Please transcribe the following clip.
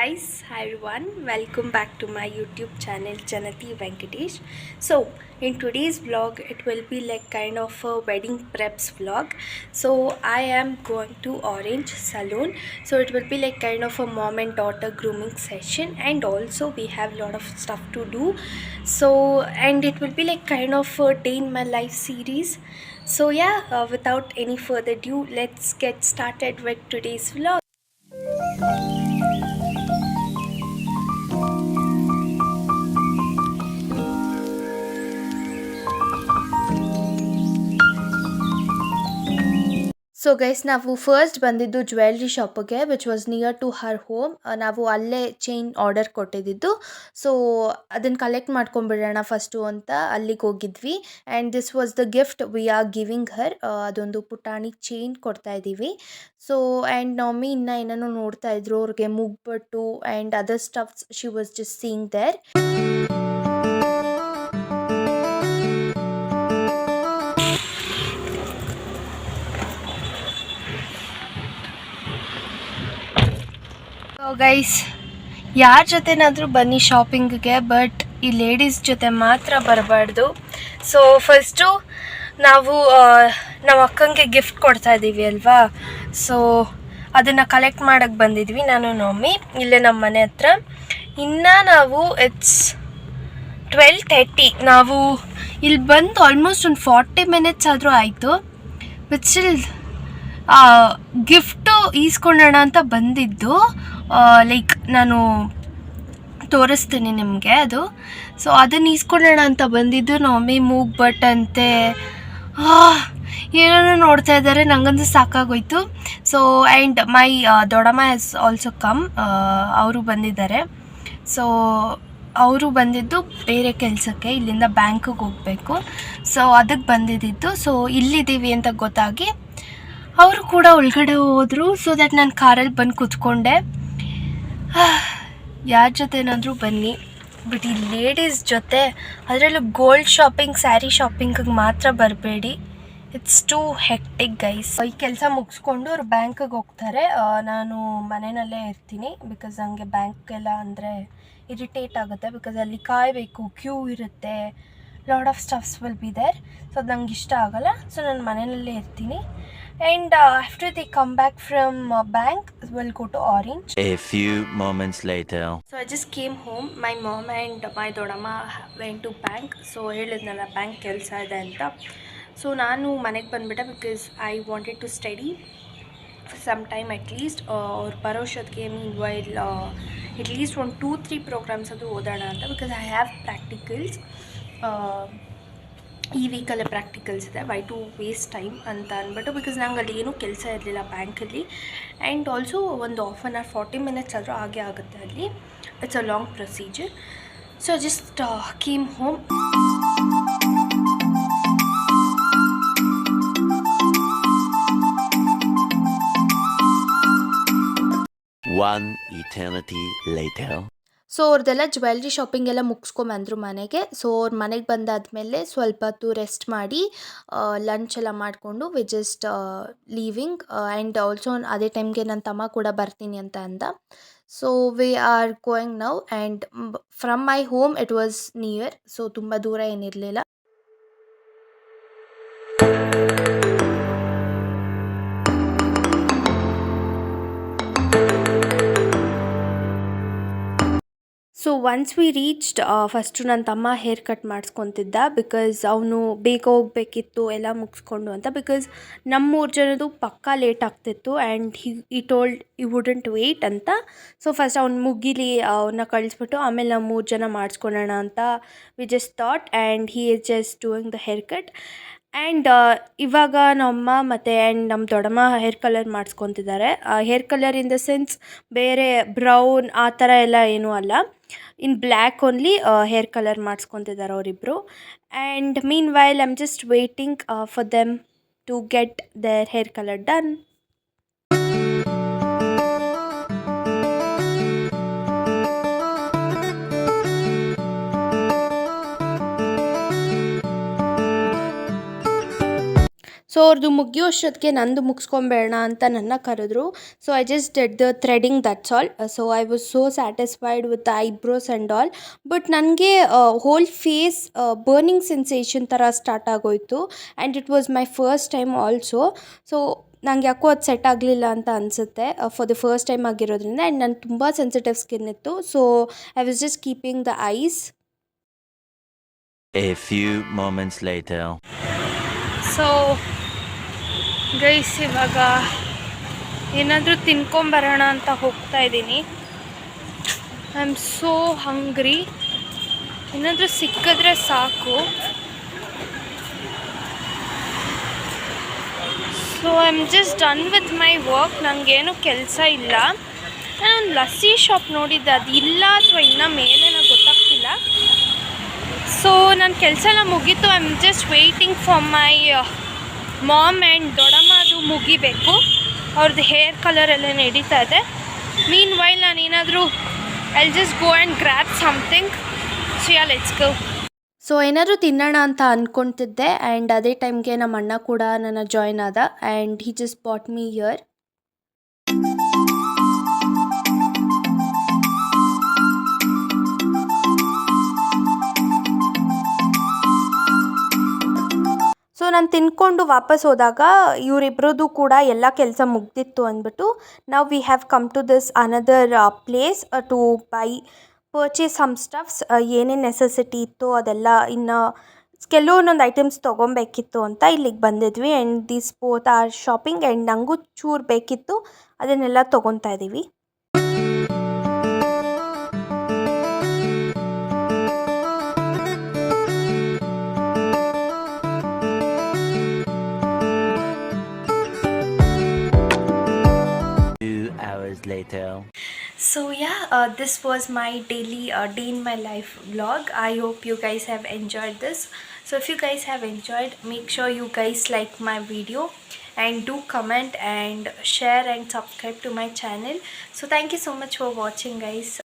guys, hi everyone, welcome back to my YouTube channel Janati Venkatesh. So in today's vlog it will be like kind of a wedding preps vlog. So I am going to Orange Salon, so it will be like kind of a mom and daughter grooming session, and also we have a lot of stuff to do. So and it will be like kind of a day in my life series. So yeah, without any further ado, let's get started with today's vlog. So guys, ನಾವು first ಬಂದಿದ್ದು jewellery ಶಾಪಿಗೆ which was near to her home. ನಾವು ಅಲ್ಲೇ chain order ಕೊಟ್ಟಿದ್ದು. So ಅದನ್ನು collect ಮಾಡ್ಕೊಂಡ್ಬಿಡೋಣ first ಅಂತ ಅಲ್ಲಿಗೆ ಹೋಗಿದ್ವಿ. And this was the gift we are giving her. ಅದೊಂದು ಪುಟಾಣಿ ಚೈನ್ ಕೊಡ್ತಾ ಇದ್ದೀವಿ. ಸೊ ಆ್ಯಂಡ್ ಮಮ್ಮಿ ಇನ್ನೂ ಏನೇನೋ ನೋಡ್ತಾ ಇದ್ರು, ಅವ್ರಿಗೆ ಮುಗ್ಬಟ್ಟು and other stuffs she was just seeing there. Guys, ಯಾರ ಜೊತೆನಾದರೂ ಬನ್ನಿ ಶಾಪಿಂಗ್ಗೆ, ಬಟ್ ಈ ಲೇಡೀಸ್ ಜೊತೆ ಮಾತ್ರ ಬರಬಾರ್ದು. ಸೊ ಫಸ್ಟು ನಾವು ನಮ್ಮ ಅಕ್ಕಂಗೆ ಗಿಫ್ಟ್ ಕೊಡ್ತಾ ಇದ್ದೀವಿ ಅಲ್ವಾ, ಸೊ ಅದನ್ನು ಕಲೆಕ್ಟ್ ಮಾಡೋಕ್ಕೆ ಬಂದಿದ್ವಿ ನಾನು ಮಮ್ಮಿ ಇಲ್ಲೇ ನಮ್ಮ ಮನೆ ಹತ್ರ. ಇನ್ನು ನಾವು ಇಟ್ಸ್ 12:30, ನಾವು ಇಲ್ಲಿ ಬಂದು ಆಲ್ಮೋಸ್ಟ್ ಒಂದು 40 ಮಿನಿಟ್ಸ್ ಆದರೂ ಆಯಿತು. ಬಟ್ ಸ್ಟಿಲ್ ಗಿಫ್ಟು ಈಸ್ಕೊಳ್ಳೋಣ ಅಂತ ಬಂದಿದ್ದು. ಲೈಕ್ ನಾನು ತೋರಿಸ್ತೀನಿ ನಿಮಗೆ ಅದು. ಸೊ ಅದನ್ನು ಈಸ್ಕೊಳ್ಳೋಣ ಅಂತ ಬಂದಿದ್ದು. ಮಮ್ಮಿ ಮೂಗ್ ಬಟ್ ಅಂತೆ ಏನೇನೋ ನೋಡ್ತಾ ಇದ್ದಾರೆ, ನನಗಂತೂ ಸಾಕಾಗೋಯ್ತು. ಸೊ ಆ್ಯಂಡ್ ಮೈ ದೊಡ್ಡಮ್ಮ ಹ್ಯಾಸ್ ಆಲ್ಸೋ ಕಮ್, ಅವರು ಬಂದಿದ್ದಾರೆ. ಸೊ ಅವರು ಬಂದಿದ್ದು ಬೇರೆ ಕೆಲಸಕ್ಕೆ, ಇಲ್ಲಿಂದ ಬ್ಯಾಂಕಿಗೆ ಹೋಗಬೇಕು. ಸೊ ಅದಕ್ಕೆ ಬಂದಿದ್ದು. ಸೊ ಇಲ್ಲಿದ್ದೀವಿ ಅಂತ ಗೊತ್ತಾಗಿ ಅವರು ಕೂಡ ಒಳಗಡೆ ಹೋದರು. ಸೊ ದ್ಯಾಟ್ ನಾನು ಕಾರಲ್ಲಿ ಬಂದು ಕೂತ್ಕೊಂಡೆ. ಯಾರ ಜೊತೆ ಏನಾದರೂ ಬನ್ನಿ, ಬಟ್ ಈ ಲೇಡೀಸ್ ಜೊತೆ, ಅದರಲ್ಲೂ ಗೋಲ್ಡ್ ಶಾಪಿಂಗ್, ಸ್ಯಾರಿ ಶಾಪಿಂಗಿಗೆ ಮಾತ್ರ ಬರಬೇಡಿ. It's too hectic guys. ಈ ಕೆಲಸ ಮುಗಿಸ್ಕೊಂಡು ಅವ್ರು ಬ್ಯಾಂಕಿಗೆ ಹೋಗ್ತಾರೆ, ನಾನು ಮನೆಯಲ್ಲೇ ಇರ್ತೀನಿ. ಬಿಕಾಸ್ ನನಗೆ ಬ್ಯಾಂಕೆಲ್ಲ ಅಂದರೆ ಇರಿಟೇಟ್ ಆಗುತ್ತೆ, ಬಿಕಾಸ್ ಅಲ್ಲಿ ಕಾಯಬೇಕು, ಕ್ಯೂ ಇರುತ್ತೆ, lot of stuffs will be there. So ಅದು ನಂಗೆ ಇಷ್ಟ ಆಗೋಲ್ಲ. ಸೊ ನಾನು ಮನೆಯಲ್ಲೇ ಇರ್ತೀನಿ. And after they come back from bank, we'll go to Orange. A few moments later. So I just came home. My mom and my dodamma went to bank. So ಹೇಳಿದ್ನಲ್ಲ bank ಕೆಲಸ ಇದೆ ಅಂತ. So ನಾನು ಮನೆಗೆ ಬಂದುಬಿಟ್ಟೆ, because I wanted to study some time at least. ಅವ್ರು ಬರೋಷ್ಟೊತ್ತಿಗೆ ಮೀನ್ while at least ಒಂದು 2-3 ಪ್ರೋಗ್ರಾಮ್ಸ್ ಅದು ಓದೋಣ ಅಂತ. Because I have practicals. ಈ ವೀಕಲ್ಲೇ ಪ್ರಾಕ್ಟಿಕಲ್ಸ್ ಇದೆ, ವೈ ಟು ವೇಸ್ಟ್ ಟೈಮ್ ಅಂತ ಅಂದ್ಬಿಟ್ಟು. ಬಿಕಾಸ್ ನಂಗೆ ಅಲ್ಲಿ ಏನೂ ಕೆಲಸ ಇರಲಿಲ್ಲ ಬ್ಯಾಂಕಲ್ಲಿ. ಆ್ಯಂಡ್ ಆಲ್ಸೋ ಒಂದು ಹಾಫ್ ಆನ್ ಅವರ್ 40 ಮಿನಿಟ್ಸ್ ಆದರೂ ಹಾಗೆ ಆಗುತ್ತೆ ಅಲ್ಲಿ. It's a long procedure. So just came home. One eternity later. So ಅವ್ರದ್ದೆಲ್ಲ ಜ್ಯುವೆಲ್ರಿ ಶಾಪಿಂಗ್ ಎಲ್ಲ ಮುಗಿಸ್ಕೊಂಬಂದರು ಮನೆಗೆ. ಸೊ ಅವ್ರ ಮನೆಗೆ ಬಂದಾದಮೇಲೆ ಸ್ವಲ್ಪ ಹೊತ್ತು ರೆಸ್ಟ್ ಮಾಡಿ ಲಂಚ್ ಎಲ್ಲ ಮಾಡಿಕೊಂಡು we just leaving. And also ಅದೇ ಟೈಮ್ಗೆ ನನ್ನ ತಮ್ಮ ಕೂಡ ಬರ್ತೀನಿ ಅಂತ ಅಂದ. So we are going now. And from my home it was near, so ತುಂಬ ದೂರ ಏನಿರಲಿಲ್ಲ. So once we reached, first ನನ್ನ ತಮ್ಮ ಹೇರ್ ಕಟ್ ಮಾಡಿಸ್ಕೊತಿದ್ದ, ಬಿಕಾಸ್ ಅವನು ಬೇಗ ಹೋಗಬೇಕಿತ್ತು ಎಲ್ಲ ಮುಗಿಸ್ಕೊಂಡು ಅಂತ. ಬಿಕಾಸ್ ನಮ್ಮ 3 ಜನದ್ದು ಪಕ್ಕಾ ಲೇಟ್ ಆಗ್ತಿತ್ತು. ಆ್ಯಂಡ್ ಈ ಟೋಲ್ಡ್ ಯು ವುಡಂಟ್ ವೇಟ್ ಅಂತ. ಸೊ ಫಸ್ಟ್ ಅವ್ನು ಮುಗಿಲಿ, ಅವನ್ನ ಕಳಿಸ್ಬಿಟ್ಟು ಆಮೇಲೆ ನಾವು 3 ಜನ ಮಾಡಿಸ್ಕೊಳ್ಳೋಣ ಅಂತ we just thought. And he is just doing the hair cut. And ಇವಾಗ ನಮ್ಮ ಮತ್ತು ಆ್ಯಂಡ್ ನಮ್ಮ ದೊಡ್ಡಮ್ಮ ಹೇರ್ ಕಲರ್ ಮಾಡಿಸ್ಕೊತಿದ್ದಾರೆ. Hair colour in the sense ಬೇರೆ ಬ್ರೌನ್ ಆ ಥರ ಎಲ್ಲ ಏನೂ ಅಲ್ಲ, in black only hair colour ಮಾಡಿಸ್ಕೊತಿದ್ದಾರೆ ಅವರಿಬ್ಬರು. And mean while I am just waiting for them to get their hair colour done. So ಅವ್ರದ್ದು ಮುಗಿಯೋಷ್ಟೊತ್ತಿಗೆ ನಂದು ಮುಗಿಸ್ಕೊಂಬೇಡ ಅಂತ ನನ್ನ ಕರೆದ್ರು. So I just dead the threading, that's all. So I was so satisfied with the eyebrows and all. But ನನಗೆ hole face burning sensation ಥರ start ಆಗೋಯಿತು and it was my first time also. So ನಂಗೆ ಯಾಕೋ ಅದು set ಆಗಲಿಲ್ಲ ಅಂತ ಅನಿಸುತ್ತೆ, for the first time ಆಗಿರೋದ್ರಿಂದ. ಆ್ಯಂಡ್ ನಾನು ತುಂಬ ಸೆನ್ಸಿಟಿವ್ ಸ್ಕಿನ್ ಇತ್ತು. So I was just keeping the ice. A few moments later. So guys, ಇವಾಗ ಏನಾದರೂ ತಿನ್ಕೊಂಬರೋಣ ಅಂತ ಹೋಗ್ತಾ ಇದ್ದೀನಿ. ಐ ಆಮ್ ಸೋ ಹಂಗ್ರಿ. ಏನಾದರೂ ಸಿಕ್ಕಿದ್ರೆ ಸಾಕು. So I am just done with my work. ನನಗೇನು ಕೆಲಸ ಇಲ್ಲ. ನಾನೊಂದು ಲಸ್ಸಿ ಶಾಪ್ ನೋಡಿದ್ದೆ, ಅದು ಇಲ್ಲ ಅಥವಾ ಇನ್ನೂ ಮೇಲೆ ನನಗೆ ಗೊತ್ತಾಗ್ತಿಲ್ಲ. ಸೊ ನನ್ನ ಕೆಲಸ ಎಲ್ಲ ಮುಗೀತು. I am just waiting for my mom and ದೊಡ್ಡಮ್ಮ. ಅದು ಮುಗಿಬೇಕು, ಅವ್ರದ್ದು ಹೇರ್ ಕಲರ್ ಎಲ್ಲ ನಡೀತಾ ಇದೆ. ಮೀನ್ ವೈಲ್ ನಾನು ಏನಾದರೂ I just go and grab something. So yeah, let's go. So ಏನಾದರೂ ತಿನ್ನೋಣ ಅಂತ ಅಂದ್ಕೊತಿದ್ದೆ ಆ್ಯಂಡ್ ಅದೇ ಟೈಮ್ಗೆ ನಮ್ಮ ಅಣ್ಣ ಕೂಡ ನನ್ನ ಜಾಯ್ನ್ ಆದ and he just bought me here. So ನಾನು ತಿನ್ಕೊಂಡು ವಾಪಸ್ ಹೋದಾಗ ಇವರಿಬ್ರದ್ದು ಕೂಡ ಎಲ್ಲ ಕೆಲಸ ಮುಗ್ದಿತ್ತು ಅಂದ್ಬಿಟ್ಟು ನಾವು we have come to this another place to purchase some stuffs. ಏನೇನು ನೆಸೆಸಿಟಿ ಇತ್ತು ಅದೆಲ್ಲ, ಇನ್ನು ಕೆಲವೊಂದೊಂದು ಐಟಮ್ಸ್ ತೊಗೊಬೇಕಿತ್ತು ಅಂತ ಇಲ್ಲಿಗೆ ಬಂದಿದ್ವಿ. And this both are shopping and ನನಗೂ ಚೂರು ಬೇಕಿತ್ತು, ಅದನ್ನೆಲ್ಲ ತೊಗೊತಾ ಇದ್ದೀವಿ. Later. So yeah, this was my daily day in my life vlog. I hope you guys have enjoyed this. So if you guys have enjoyed, make sure you guys like my video and do comment and share and subscribe to my channel. So thank you so much for watching, guys.